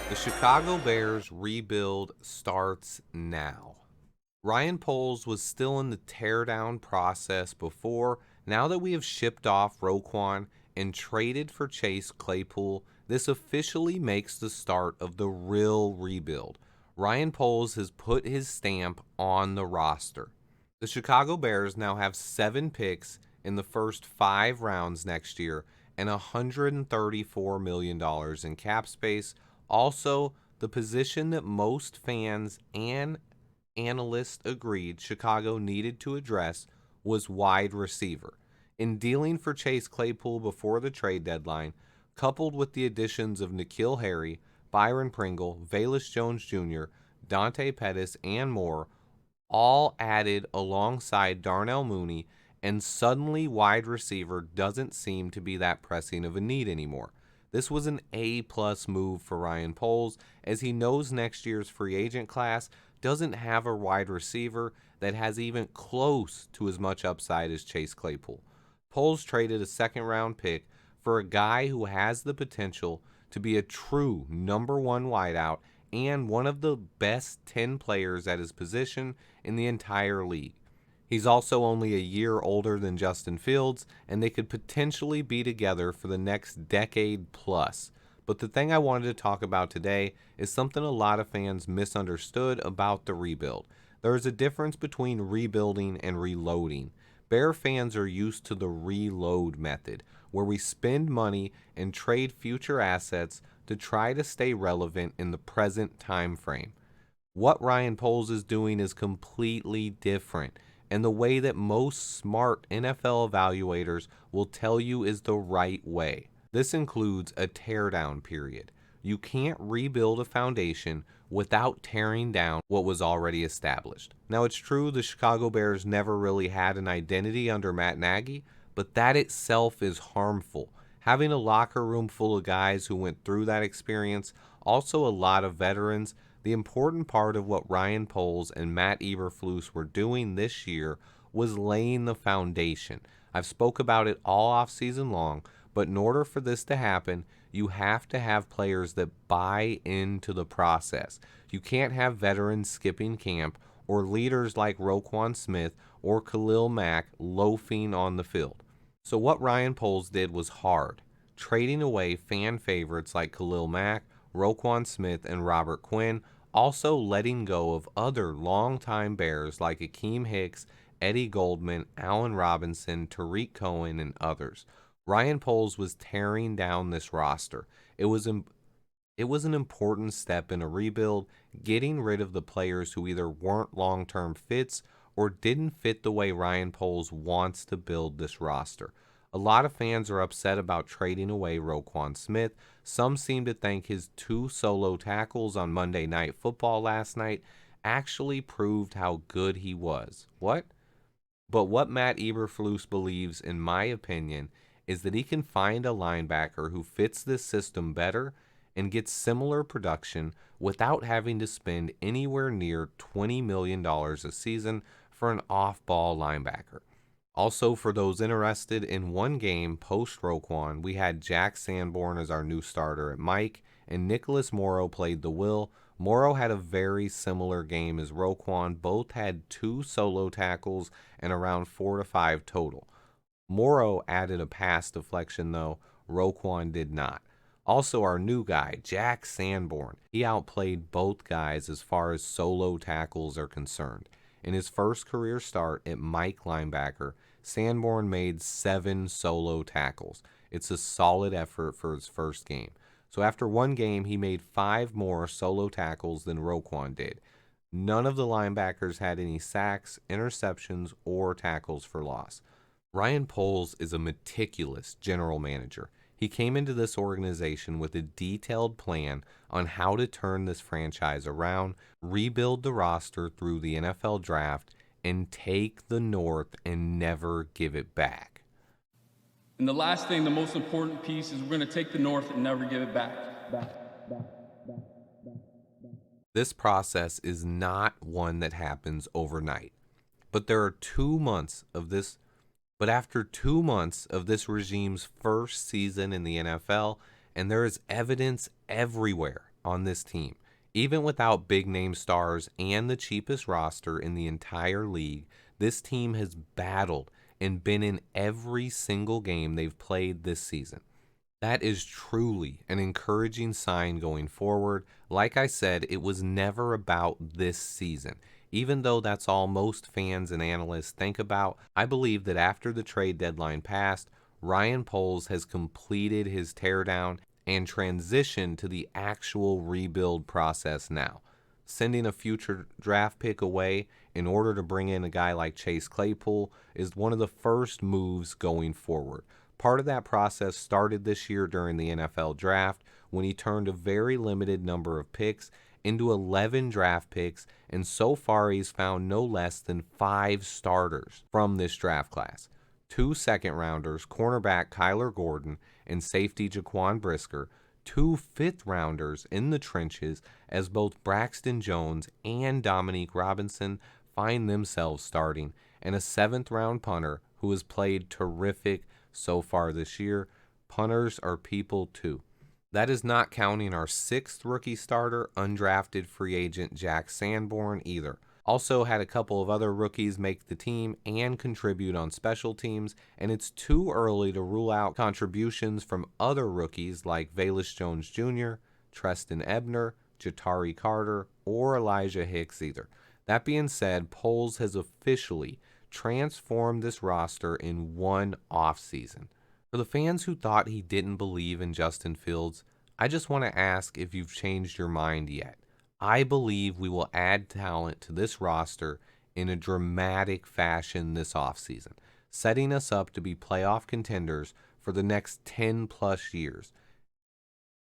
The Chicago Bears rebuild starts now. Ryan Poles was still in the teardown process before. Now that we have shipped off Roquan and traded for Chase Claypool, this officially makes the start of the real rebuild. Ryan Poles has put his stamp on the roster. The Chicago Bears now have 7 picks in the first 5 rounds next year and $134 million in cap space. Also, the position that most fans and analysts agreed Chicago needed to address was wide receiver. In dealing for Chase Claypool before the trade deadline, coupled with the additions of N'Keal Harry, Byron Pringle, Velus Jones Jr., Dante Pettis, and more, all added alongside Darnell Mooney, and suddenly wide receiver doesn't seem to be that pressing of a need anymore. This was an A-plus move for Ryan Poles, as he knows next year's free agent class doesn't have a wide receiver that has even close to as much upside as Chase Claypool. Poles traded a second-round pick for a guy who has the potential to be a true number one wideout and one of the best 10 players at his position in the entire league. He's also only a year older than Justin Fields, and they could potentially be together for the next decade plus. But the thing I wanted to talk about today is something a lot of fans misunderstood about the rebuild. There is a difference between rebuilding and reloading. Bear fans are used to the reload method, where we spend money and trade future assets to try to stay relevant in the present time frame. What Ryan Poles is doing is completely different, and the way that most smart NFL evaluators will tell you is the right way. This includes a teardown period. You can't rebuild a foundation without tearing down what was already established. Now, it's true the Chicago Bears never really had an identity under Matt Nagy, but that itself is harmful. Having a locker room full of guys who went through that experience, also a lot of veterans, the important part of what Ryan Poles and Matt Eberflus were doing this year was laying the foundation. I've spoke about it all offseason long, but in order for this to happen, you have to have players that buy into the process. You can't have veterans skipping camp or leaders like Roquan Smith or Khalil Mack loafing on the field. So what Ryan Poles did was hard, trading away fan favorites like Khalil Mack, Roquan Smith, and Robert Quinn, also letting go of other longtime Bears like Akeem Hicks, Eddie Goldman, Allen Robinson, Tariq Cohen, and others. Ryan Poles was tearing down this roster. It was an important step in a rebuild, getting rid of the players who either weren't long-term fits or didn't fit the way Ryan Poles wants to build this roster. A lot of fans are upset about trading away Roquan Smith. Some seem to think his 2 solo tackles on Monday Night Football last night actually proved how good he was. What? But what Matt Eberflus believes, in my opinion, is that he can find a linebacker who fits this system better and gets similar production without having to spend anywhere near $20 million a season for an off-ball linebacker. Also, for those interested in one game post-Roquan, we had Jack Sanborn as our new starter at Mike, and Nicholas Morrow played the will. Morrow had a very similar game as Roquan. Both had 2 solo tackles and around 4 to 5 total. Morrow added a pass deflection, though. Roquan did not. Also, our new guy, Jack Sanborn, he outplayed both guys as far as solo tackles are concerned. In his first career start at Mike linebacker, Sanborn made 7 solo tackles. It's a solid effort for his first game. So after one game, he made 5 more solo tackles than Roquan did. None of the linebackers had any sacks, interceptions, or tackles for loss. Ryan Poles is a meticulous general manager. He came into this organization with a detailed plan on how to turn this franchise around, rebuild the roster through the NFL draft, and take the North and never give it back. And the last thing, the most important piece, is we're going to take the North and never give it back. This process is not one that happens overnight. But there are 2 months of this But after 2 months of this regime's first season in the NFL, and there is evidence everywhere on this team. Even without big name stars and the cheapest roster in the entire league, this team has battled and been in every single game they've played this season. That is truly an encouraging sign going forward. Like I said, it was never about this season. Even though that's all most fans and analysts think about, I believe that after the trade deadline passed, Ryan Poles has completed his teardown and transitioned to the actual rebuild process now. Sending a future draft pick away in order to bring in a guy like Chase Claypool is one of the first moves going forward. Part of that process started this year during the NFL draft when he turned a very limited number of picks into 11 draft picks, and so far he's found no less than 5 starters from this draft class. 2 second-rounders, cornerback Kyler Gordon and safety Jaquan Brisker, 2 fifth-rounders in the trenches as both Braxton Jones and Dominique Robinson find themselves starting, and a 7th-round punter who has played terrific so far this year. Punters are people too. That is not counting our 6th rookie starter, undrafted free agent Jack Sanborn either. Also had a couple of other rookies make the team and contribute on special teams, and it's too early to rule out contributions from other rookies like Velus Jones Jr., Treston Ebner, Jatari Carter, or Elijah Hicks either. That being said, Poles has officially transformed this roster in one offseason. For the fans who thought he didn't believe in Justin Fields, I just want to ask if you've changed your mind yet. I believe we will add talent to this roster in a dramatic fashion this offseason, setting us up to be playoff contenders for the next 10 plus years.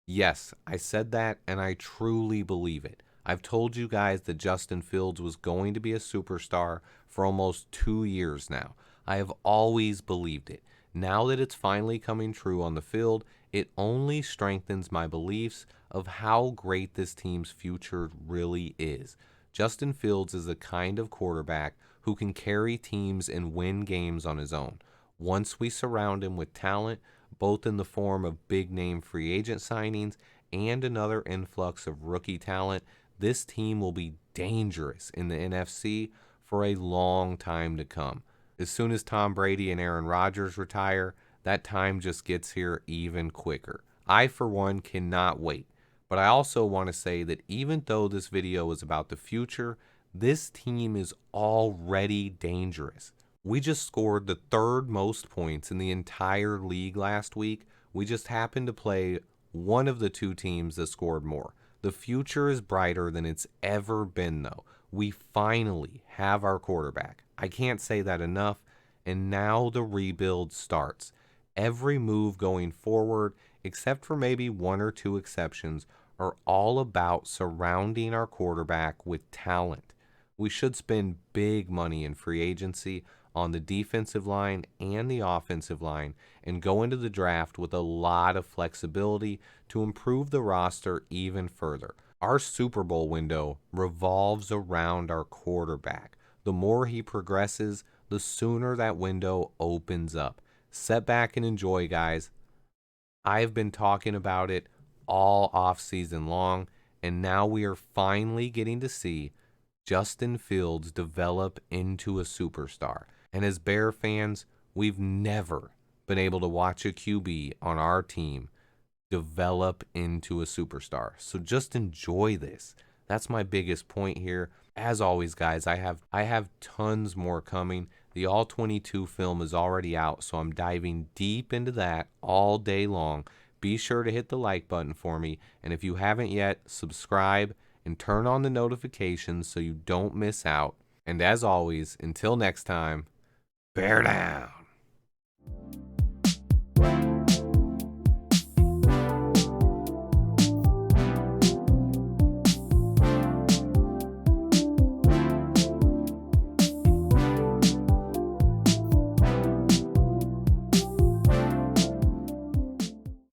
Yes, I said that, and I truly believe it. I've told you guys that Justin Fields was going to be a superstar for almost 2 years now. I have always believed it. Now that it's finally coming true on the field, it only strengthens my beliefs of how great this team's future really is. Justin Fields is the kind of quarterback who can carry teams and win games on his own. Once we surround him with talent, both in the form of big-name free agent signings and another influx of rookie talent, this team will be dangerous in the NFC for a long time to come. As soon as Tom Brady and Aaron Rodgers retire, that time just gets here even quicker. I, for one, cannot wait. But I also want to say that even though this video is about the future, this team is already dangerous. We just scored the 3rd most points in the entire league last week. We just happened to play one of the 2 teams that scored more. The future is brighter than it's ever been, though. We finally have our quarterback. I can't say that enough. And now the rebuild starts. Every move going forward, except for maybe 1 or 2 exceptions, are all about surrounding our quarterback with talent. We should spend big money in free agency on the defensive line and the offensive line and go into the draft with a lot of flexibility to improve the roster even further. Our Super Bowl window revolves around our quarterback. The more he progresses, the sooner that window opens up. Sit back and enjoy, guys. I've been talking about it all off season long, and now we are finally getting to see Justin Fields develop into a superstar. And as Bear fans, we've never been able to watch a QB on our team develop into a superstar. So just enjoy this. That's my biggest point here. As always, guys, I have tons more coming. The All 22 film is already out, so I'm diving deep into that all day long. Be sure to hit the like button for me, and if you haven't yet, subscribe and turn on the notifications so you don't miss out. And as always, until next time, bear down.